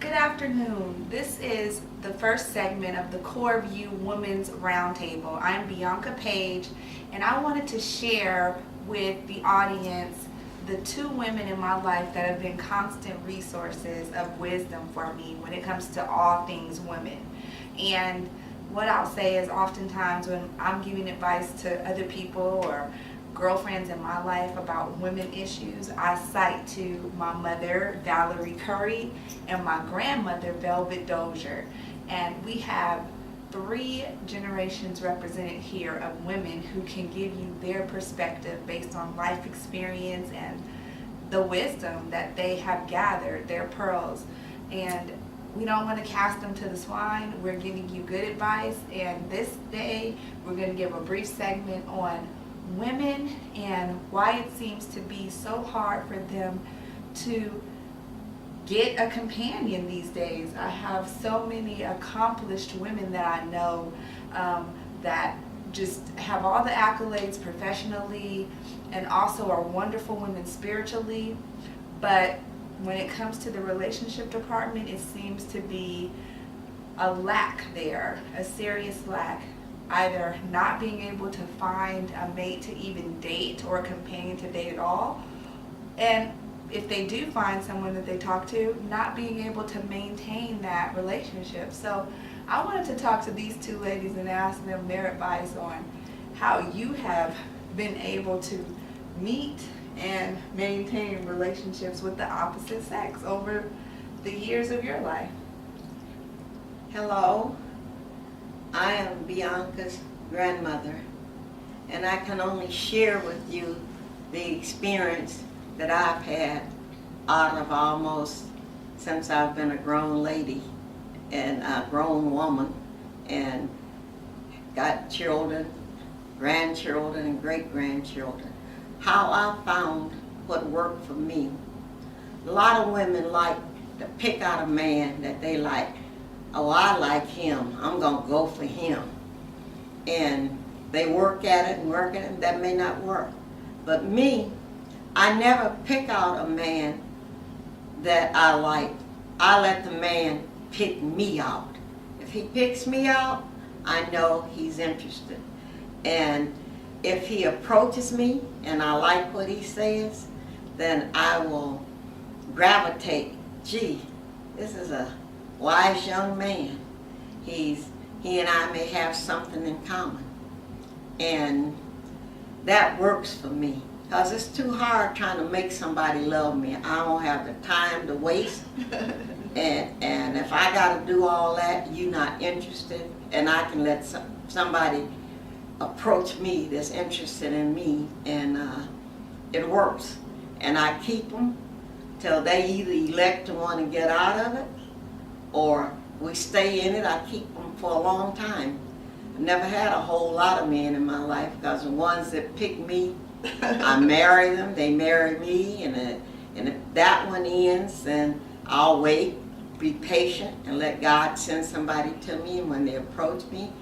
Good afternoon. This is the first segment of the Core View Women's Roundtable. I'm Bianca Page, and I wanted to share with the audience the two women in my life that have been constant resources of wisdom for me when it comes to all things women. And what I'll say is oftentimes when I'm giving advice to other people or girlfriends in my life about women issues, I cite to my mother, Valerie Curry, and my grandmother, Velvet Dozier. And we have three generations represented here of women who can give you their perspective based on life experience and the wisdom that they have gathered, their pearls. And we don't want to cast them to the swine. We're giving you good advice. And this day, we're going to give a brief segment on women and why it seems to be so hard for them to get a companion these days. I have so many accomplished women that I know that just have all the accolades professionally and also are wonderful women spiritually, but when it comes to the relationship department, it seems to be a lack there, a serious lack. Either not being able to find a mate to even date or a companion to date at all, and if they do find someone that they talk to, not being able to maintain that relationship. So I wanted to talk to these two ladies and ask them their advice on how you have been able to meet and maintain relationships with the opposite sex over the years of your life. Hello, I am Bianca's grandmother, and I can only share with you the experience that I've had out of almost since I've been a grown lady and a grown woman and got children, grandchildren, and great-grandchildren. How I found what worked for me. A lot of women like to pick out a man that they like. Oh, I like him, I'm gonna go for him. And they work at it and work at it, and that may not work. But me, I never pick out a man that I like. I let the man pick me out. If he picks me out, I know he's interested. And if he approaches me and I like what he says, then I will gravitate. Gee, this is a wise young man. He and I may have something in common. And that works for me. Because it's too hard trying to make somebody love me. I don't have the time to waste. and if I got to do all that, you're not interested, and I can let somebody approach me that's interested in me, and it works. And I keep them till they either elect to want to get out of it, or we stay in it. I keep them for a long time. I've never had a whole lot of men in my life, because the ones that pick me, I marry them, they marry me, and if that one ends, then I'll wait, be patient, and let God send somebody to me. And when they approach me,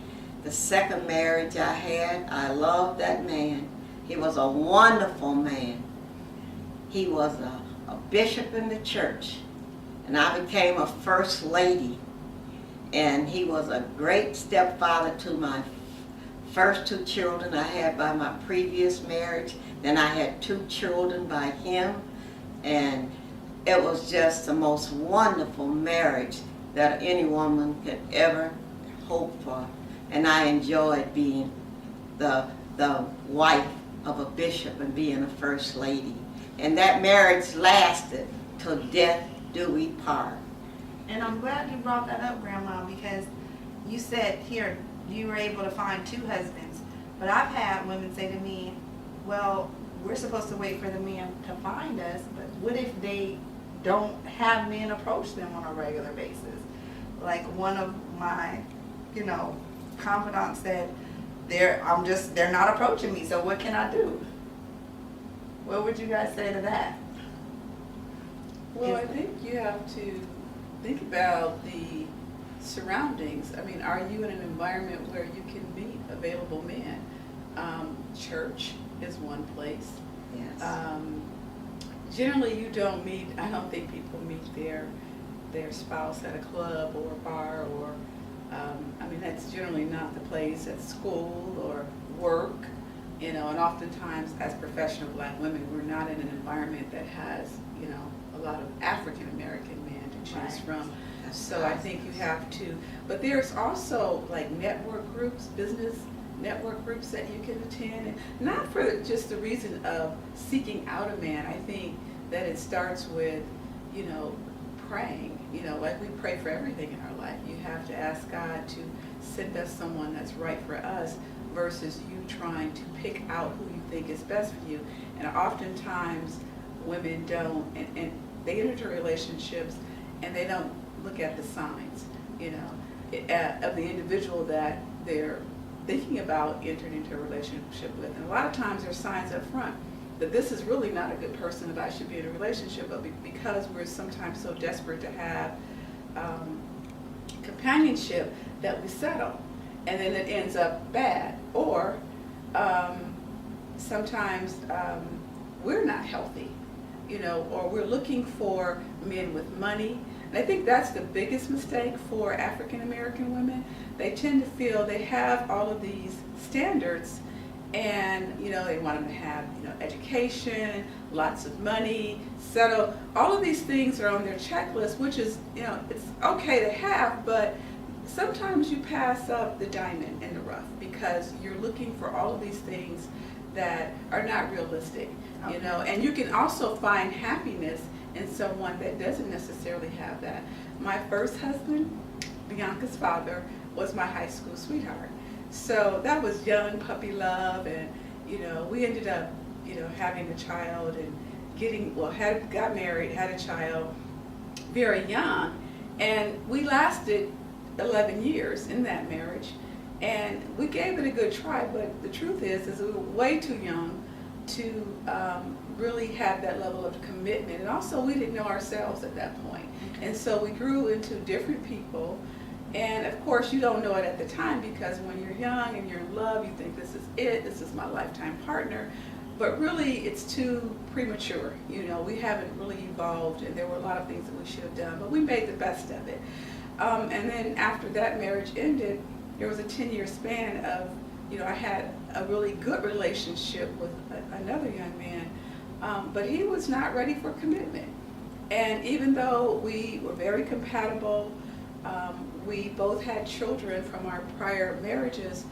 the second marriage I had, I loved that man. He was a wonderful man. He was a bishop in the church, and I became a first lady. And he was a great stepfather to my first two children I had by my previous marriage. Then I had two children by him, and it was just the most wonderful marriage that any woman could ever hope for. And I enjoyed being the wife of a bishop and being a first lady. And that marriage lasted till death do we part. And I'm glad you brought that up, Grandma, because you said here you were able to find two husbands. But I've had women say to me, well, we're supposed to wait for the man to find us, but what if they don't have men approach them on a regular basis? Like one of my, confidants said, they're not approaching me, so what can I do? What would you guys say to that? Well, I think you have to think about the surroundings. I mean, are you in an environment where you can meet available men? Church is one place. Yes. Generally, you don't meet, I don't think people meet there. their spouse at a club or a bar or, that's generally not the place, at school or work, and oftentimes as professional Black women, we're not in an environment that has, a lot of African American men to choose Right. from. That's So I right. think you have to, but there's also like network groups, business network groups that you can attend, and not for just the reason of seeking out a man. I think that it starts with, praying, like we pray for everything in our life. You have to ask God to send us someone that's right for us versus you trying to pick out who you think is best for you. And oftentimes women don't, and they enter into relationships and they don't look at the signs, of the individual that they're thinking about entering into a relationship with. And a lot of times there's signs up front that this is really not a good person that I should be in a relationship with, because we're sometimes so desperate to have companionship that we settle, and then it ends up bad. Or sometimes we're not healthy, or we're looking for men with money. And I think that's the biggest mistake for African American women. They tend to feel they have all of these standards, and they want them to have education, lots of money, settle. All of these things are on their checklist, which is it's okay to have, but sometimes you pass up the diamond in the rough because you're looking for all of these things that are not realistic. And you can also find happiness in someone that doesn't necessarily have that. My first husband, Bianca's father, was my high school sweetheart. So that was young puppy love, and we ended up having a child and got married, had a child very young, and we lasted 11 years in that marriage, and we gave it a good try. But the truth is we were way too young to really have that level of commitment, and also we didn't know ourselves at that point. And so we grew into different people. And of course, you don't know it at the time, because when you're young and you're in love, you think this is it, this is my lifetime partner. But really, it's too premature. We haven't really evolved, and there were a lot of things that we should have done, but we made the best of it. And then after that marriage ended, there was a 10-year span of, I had a really good relationship with another young man, but he was not ready for commitment. And even though we were very compatible, we both had children from our prior marriages,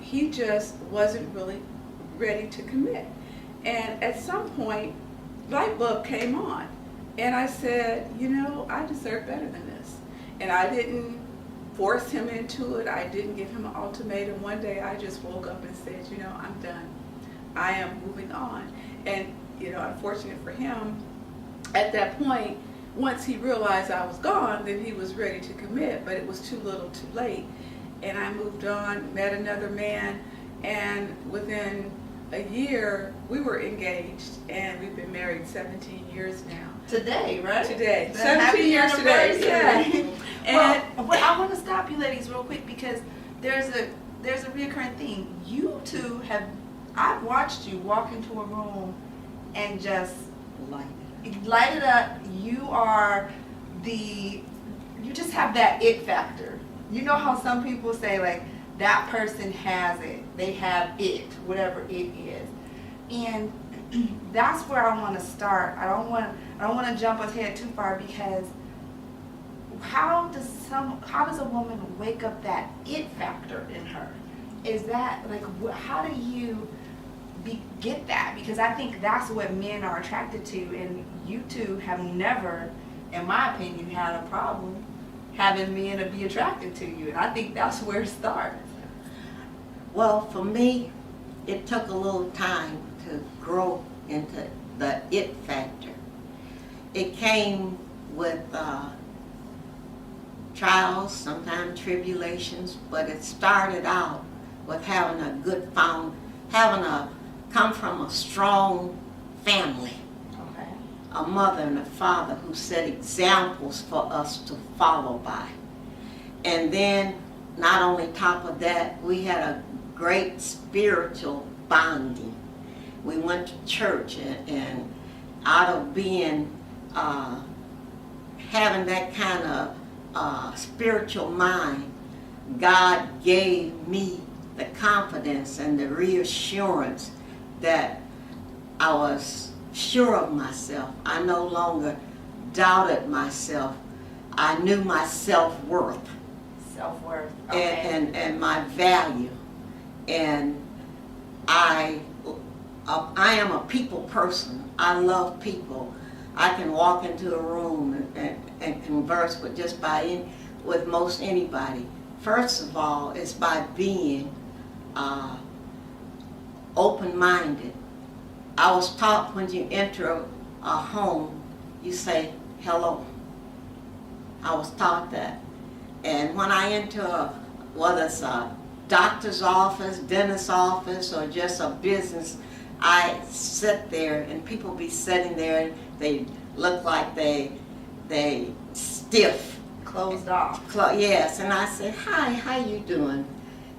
he just wasn't really ready to commit. And at some point, light bulb came on, and I said, I deserve better than this. And I didn't force him into it. I didn't give him an ultimatum. One day I just woke up and said, I'm done. I am moving on. And unfortunate for him, at that point, once he realized I was gone, then he was ready to commit, but it was too little too late. And I moved on, met another man, and within a year, we were engaged, and we've been married 17 years now. Today, right? Today. The 17 happy years today. anniversary. Yeah. Well, but I want to stop you ladies real quick, because there's a recurring theme. You two I've watched you walk into a room and just light it up. You just have that it factor. You know how some people say, like, that person has it. They have it, whatever it is. And that's where I want to start. I don't want to jump ahead too far, because how does a woman wake up that it factor in her? Is that like, how do you get that? Because I think that's what men are attracted to, and you two have never, in my opinion, had a problem having men to be attracted to you, and I think that's where it starts. Well, for me, it took a little time to grow into the it factor. It came with trials, sometimes tribulations, but it started out with having a good come from a strong family, Okay. a mother and a father who set examples for us to follow by. And then, not only top of that, we had a great spiritual bonding. We went to church, and out of being having that kind of spiritual mind, God gave me the confidence and the reassurance that I was sure of myself. I no longer doubted myself. I knew my self-worth. Self-worth. Okay. And my value. And I am a people person. I love people. I can walk into a room and converse with most anybody. First of all, it's by being open-minded. I was taught when you enter a home, you say hello. I was taught that. And when I enter, whether it's a doctor's office, dentist's office, or just a business, I sit there and people be sitting there and they look like they stiff. Closed off. Yes, and I say, hi, how you doing?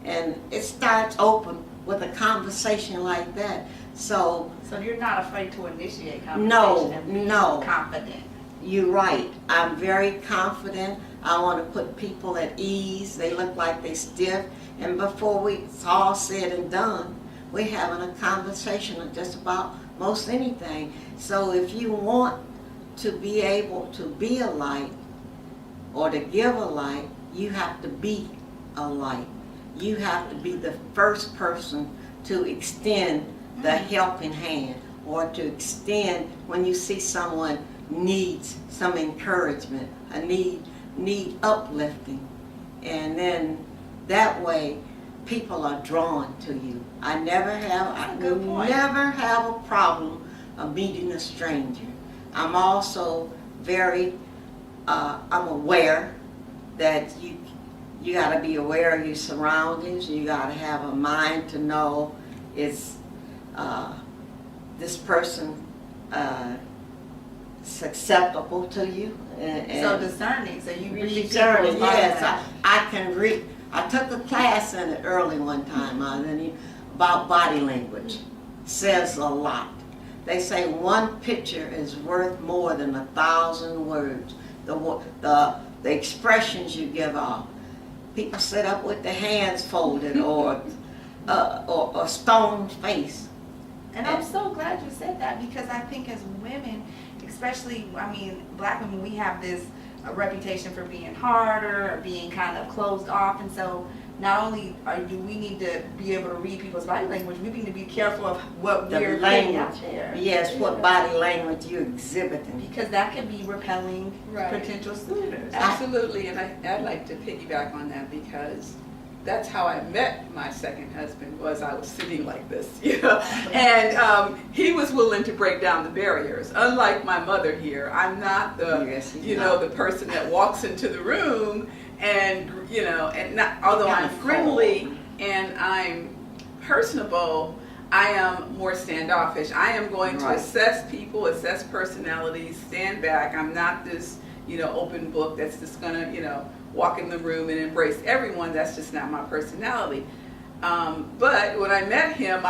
And it starts open with a conversation like that. So you're not afraid to initiate conversation? No. Confident. You're right. I'm very confident. I want to put people at ease. They look like they stiff. And before it's all said and done, we're having a conversation of just about most anything. So if you want to be able to be a light or to give a light, you have to be a light. You have to be the first person to extend the helping hand, or to extend when you see someone needs some encouragement, a need uplifting. And then that way people are drawn to you. I never have a problem of meeting a stranger. I'm also very I'm aware that you got to be aware of your surroundings. You got to have a mind to know is this person is acceptable to you. And so discerning. So you read discerning. people. Yes, I can read. I took a class in it early one time about body language. Says a lot. They say one picture is worth more than 1,000 words. The expressions you give off. People sit up with their hands folded or stone face. And I'm so glad you said that, because I think as women, especially, black women, we have this reputation for being harder or being kind of closed off. And so not only do we need to be able to read people's body language, we need to be careful of what we're putting out there. Yes, what body language you're exhibiting. Because that can be repelling Right. potential suitors. Absolutely, and I'd like to piggyback on that, because that's how I met my second husband. Was I was sitting like this, and he was willing to break down the barriers. Unlike my mother here, I'm not the the person that walks into the room and and not, although I'm friendly and I'm personable, I am more standoffish. I am going to assess people, assess personalities, stand back. I'm not this open book that's just gonna walk in the room and embrace everyone. That's just not my personality. But when I met him,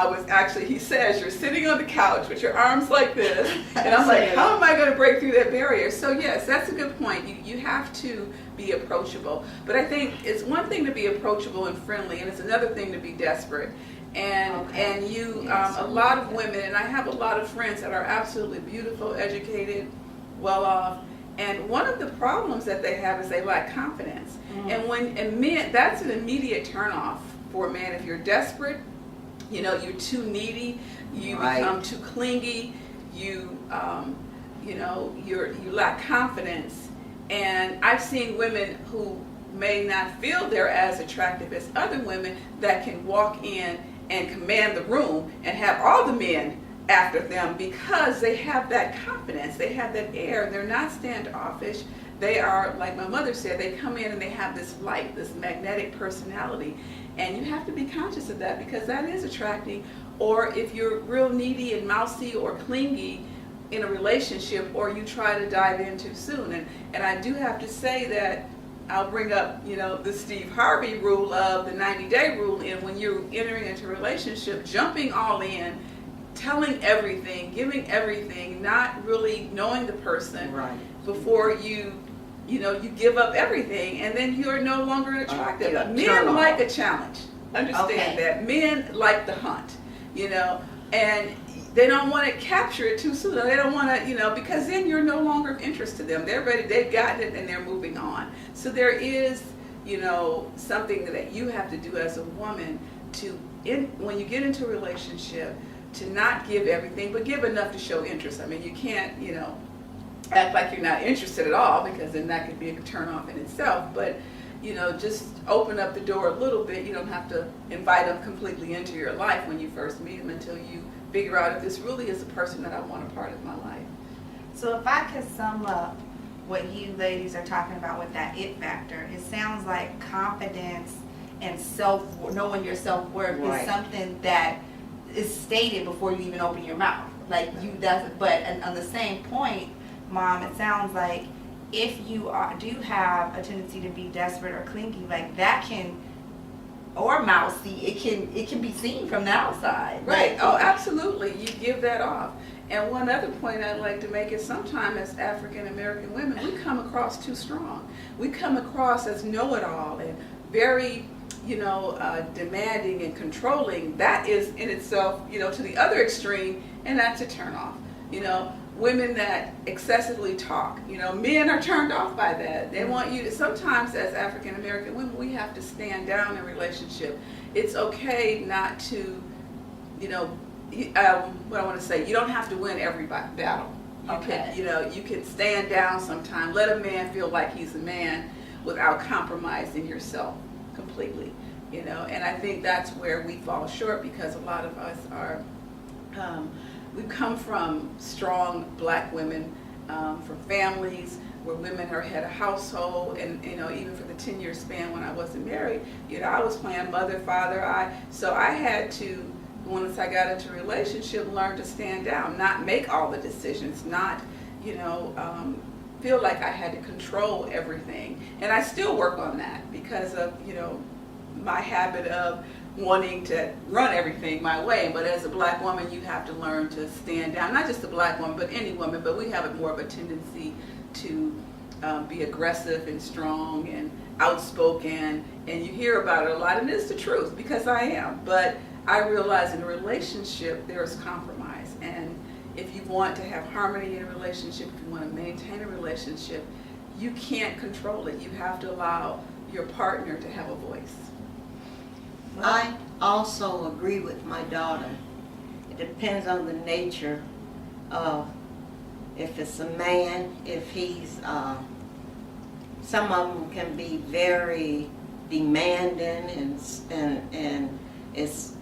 he says, you're sitting on the couch with your arms like this. And I'm like, how am I going to break through that barrier? So yes, that's a good point. You have to be approachable. But I think it's one thing to be approachable and friendly, and it's another thing to be desperate. And a lot of women, and I have a lot of friends that are absolutely beautiful, educated, well off. And one of the problems that they have is they lack confidence. And men, that's an immediate turnoff for a man. If you're desperate, you're too needy, you become too clingy, you lack confidence. And I've seen women who may not feel they're as attractive as other women that can walk in and command the room and have all the men after them, because they have that confidence, they have that air, they're not standoffish. They are, like my mother said, they come in and they have this light, this magnetic personality. And you have to be conscious of that, because that is attracting. Or if you're real needy and mousy or clingy in a relationship, or you try to dive in too soon. And I do have to say that I'll bring up, the Steve Harvey rule of the 90-day rule. And when you're entering into a relationship, jumping all in, telling everything, giving everything, not really knowing the person, before you give up everything, and then you're no longer attractive. Yeah, Men turn off. like a challenge. Understand Okay. that. Men like the hunt, and they don't want to capture it too soon. They don't want to, because then you're no longer of interest to them. They're ready, they've gotten it, and they're moving on. So there is, something that you have to do as a woman when you get into a relationship, to not give everything, but give enough to show interest. I mean, you can't, act like you're not interested at all, because then that could be a turn off in itself. But just open up the door a little bit. You don't have to invite them completely into your life when you first meet them, until you figure out if this really is a person that I want a part of my life. So if I could sum up what you ladies are talking about with that it factor, it sounds like confidence and knowing your self-worth Right. is something that is stated before you even open your mouth. But on the same point, Mom, it sounds like if you do have a tendency to be desperate or clingy, like that can, or mousy, it can be seen from the outside. Right. Oh, absolutely. You give that off. And one other point I'd like to make is sometimes as African American women, we come across too strong. We come across as know-it-all and very, demanding and controlling. That is in itself, to the other extreme, and that's a turn off. Women that excessively talk, men are turned off by that. They want you to, sometimes as African American women, we have to stand down in a relationship. It's okay not to, what I want to say, you don't have to win every battle. You can stand down sometime. Let a man feel like he's a man without compromising yourself completely. And I think that's where we fall short, because a lot of us are, we've come from strong black women, from families where women are head of household, and even for the 10-year span when I wasn't married, I was playing mother, father. So I had to, once I got into a relationship, learn to stand down, not make all the decisions, not feel like I had to control everything. And I still work on that because of my habit of wanting to run everything my way. But as a black woman, you have to learn to stand down. Not just a black woman, but any woman. But we have more of a tendency to be aggressive and strong and outspoken. And you hear about it a lot, and it's the truth, because I am. But I realize in a relationship, there is compromise. And if you want to have harmony in a relationship, if you want to maintain a relationship, you can't control it. You have to allow your partner to have a voice. I also agree with my daughter. It depends on the nature of, if it's a man, if he's, some of them can be very demanding, and it's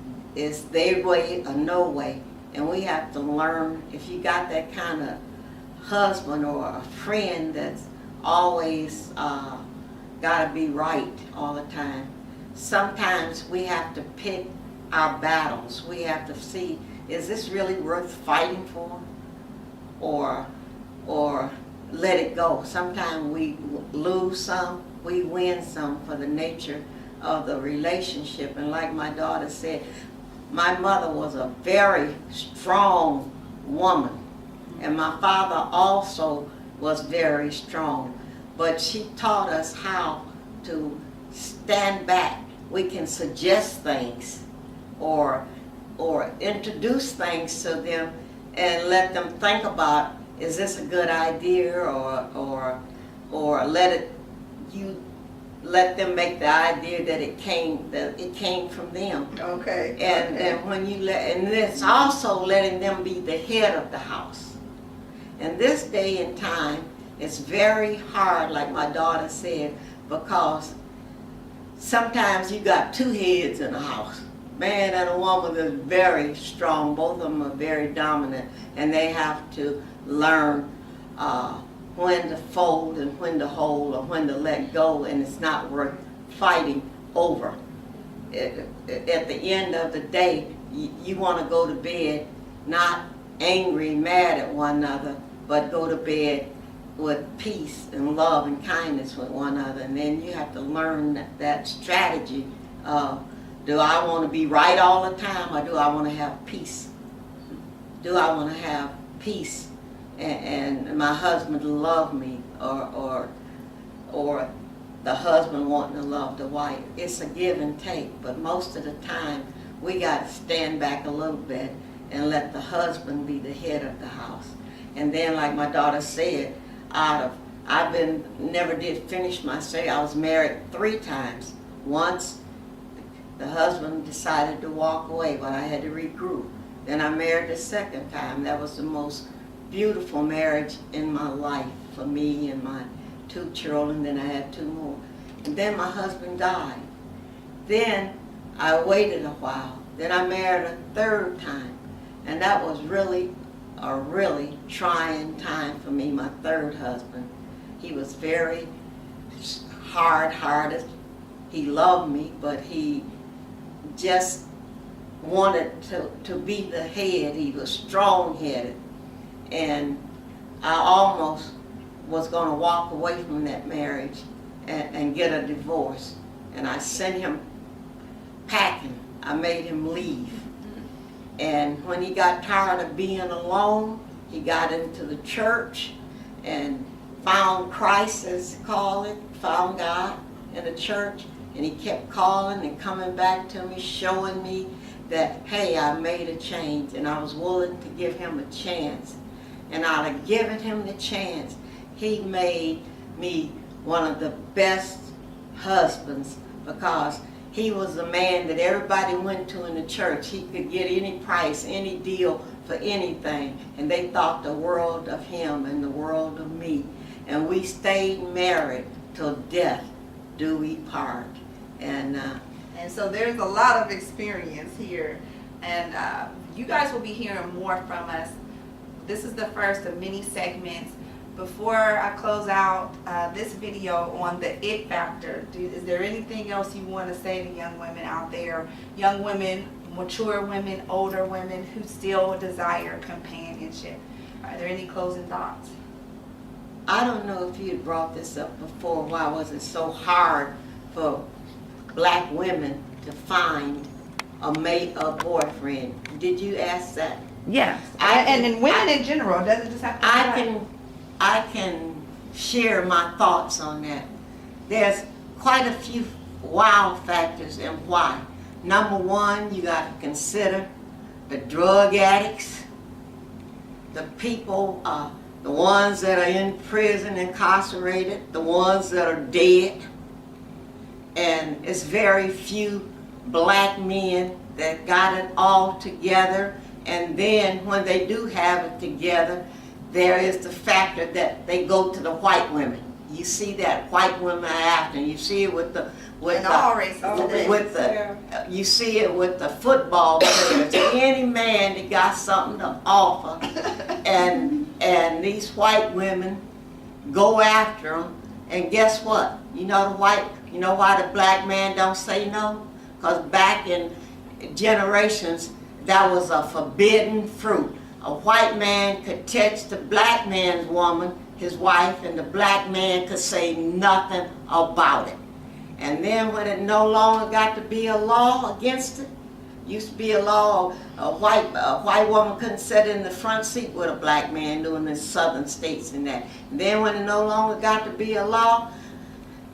their way or no way. And we have to learn, if you got that kind of husband or a friend that's always got to be right all the time, sometimes we have to pick our battles. We have to see, is this really worth fighting for? Or let it go. Sometimes we lose some, we win some, for the nature of the relationship. And like my daughter said, my mother was a very strong woman, and my father also was very strong. But she taught us how to stand back. We can suggest things or introduce things to them and let them think about, is this a good idea, or let them make the idea that it came from them. Okay. And then when and it's also letting them be the head of the house. And this day and time, it's very hard, like my daughter said, because sometimes you got two heads in a house. Man and a woman is very strong. Both of them are very dominant, and they have to learn when to fold and when to hold or when to let go, and it's not worth fighting over. At the end of the day, you want to go to bed not angry, mad at one another, but go to bed with peace and love and kindness with one another. And then you have to learn that strategy of, do I want to be right all the time, or do I want to have peace? Do I want to have peace and my husband loved me, or the husband wanting to love the wife. It's a give and take, but most of the time we got to stand back a little bit and let the husband be the head of the house. And then, like my daughter said, never did finish my say. I was married 3 times. Once the husband decided to walk away, but I had to regroup. Then I married the second time. That was the most beautiful marriage in my life for me and my 2 children. Then I had 2 more. And then my husband died. Then I waited a while. Then I married a 3rd time. And that was really a really trying time for me, my 3rd husband. He was very hard-hearted. He loved me, but he just wanted to be the head. He was strong-headed. And I almost was going to walk away from that marriage and get a divorce. And I sent him packing. I made him leave. And when he got tired of being alone, he got into the church and found Christ, as they call it, found God in the church. And he kept calling and coming back to me, showing me that, hey, I made a change, and I was willing to give him a chance. And out of giving him the chance, he made me one of the best husbands, because he was the man that everybody went to in the church. He could get any price, any deal for anything, and they thought the world of him and the world of me. And we stayed married till death do we part. And so there's a lot of experience here, and you guys will be hearing more from us. This is the first of many segments. Before I close out this video on the it factor, is there anything else you want to say to young women out there, young women, mature women, older women who still desire companionship? Are there any closing thoughts? I don't know if you had brought this up before. Why was it so hard for black women to find a mate or boyfriend? Did you ask that? Yes. And in women in general, it doesn't just have to be I can share my thoughts on that. There's quite a few wow factors and why. Number one, you got to consider the drug addicts, the people, the ones that are in prison, incarcerated, the ones that are dead. And it's very few black men that got it all together. And then when they do have it together, there is the factor that they go to the white women. You see that white women are after. You see it with all races today. You see it with the football players. Any man that got something to offer, and these white women go after them. And guess what? You know why the black man don't say no? Because back in generations, that was a forbidden fruit. A white man could touch the black man's woman, his wife, and the black man could say nothing about it. And then when it no longer got to be a law against it, used to be a law, a white woman couldn't sit in the front seat with a black man doing the southern states and that. And then when it no longer got to be a law,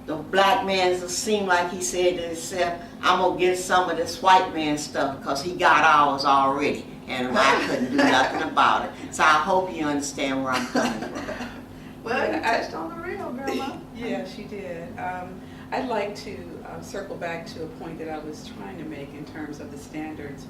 the black man seemed like he said to himself, I'm going to get some of this white man stuff because he got ours already. And I couldn't do nothing about it. So I hope you understand where I'm coming from. Well, you touched on the real, Grandma. Yeah, she did. I'd like to circle back to a point that I was trying to make in terms of the standards,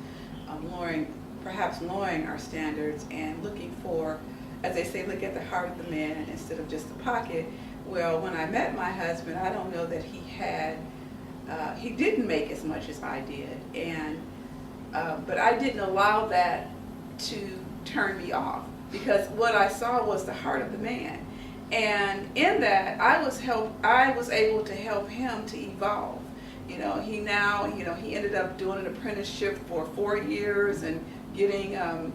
perhaps lowering our standards and looking for, as they say, look at the heart of the man instead of just the pocket. Well, when I met my husband, I don't know that he didn't make as much as I did, but I didn't allow that to turn me off, because what I saw was the heart of the man. And in that, I was able to help him to evolve. He ended up doing an apprenticeship for 4 years and getting a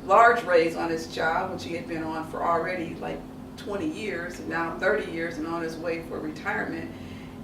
large raise on his job, which he had been on for already like 20 years, and now 30 years, and on his way for retirement.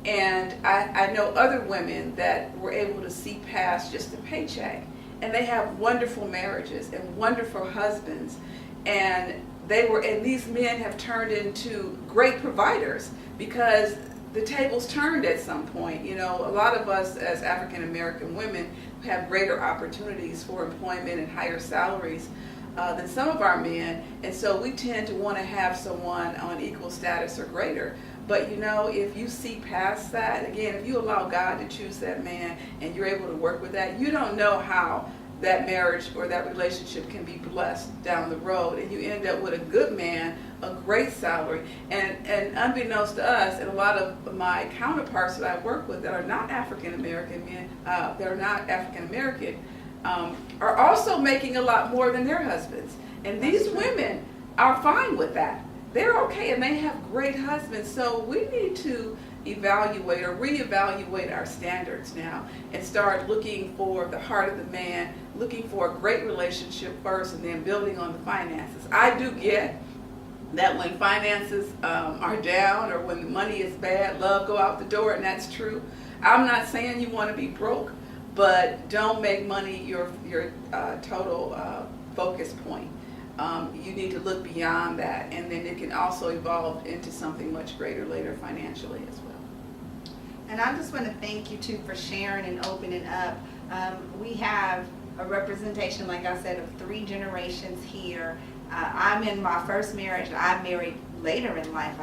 And I know other women that were able to see past just a paycheck, and they have wonderful marriages and wonderful husbands. and these men have turned into great providers because the tables turned at some point. You know, a lot of us as African American women have greater opportunities for employment and higher salaries than some of our men, and so we tend to want to have someone on equal status or greater. But you know, if you see past that, again, if you allow God to choose that man and you're able to work with that, you don't know how that marriage or that relationship can be blessed down the road, and you end up with a good man, a great salary, and unbeknownst to us, and a lot of my counterparts that I work with that are not African American men, that are not African American, are also making a lot more than their husbands, and these women are fine with that. They're okay, and they have great husbands. So we need to evaluate or reevaluate our standards now and start looking for the heart of the man, looking for a great relationship first, and then building on the finances. I do get that when finances are down or when the money is bad, love go out the door, and that's true. I'm not saying you want to be broke, but don't make money your total focus point. You need to look beyond that, and then it can also evolve into something much greater later financially as well. And I just want to thank you too for sharing and opening up. We have a representation, like I said, of 3 generations here. I'm in my first marriage. I married later in life,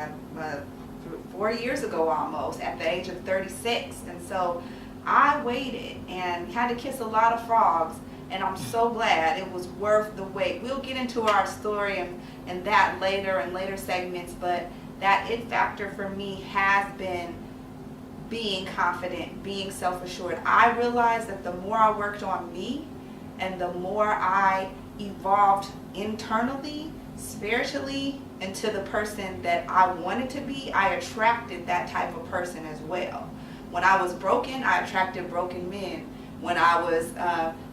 4 years ago almost, at the age of 36. And so I waited and had to kiss a lot of frogs. And I'm so glad it was worth the wait. We'll get into our story and that later in later segments, but that it factor for me has been being confident, being self-assured. I realized that the more I worked on me and the more I evolved internally, spiritually, into the person that I wanted to be, I attracted that type of person as well. When I was broken, I attracted broken men. When I was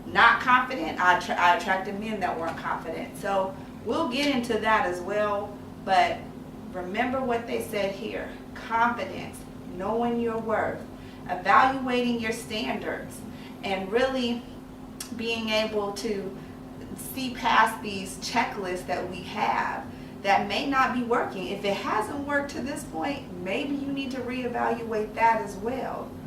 not confident, I attracted men that weren't confident. So we'll get into that as well, but remember what they said here: confidence, knowing your worth, evaluating your standards, and really being able to see past these checklists that we have that may not be working. If it hasn't worked to this point, maybe you need to reevaluate that as well.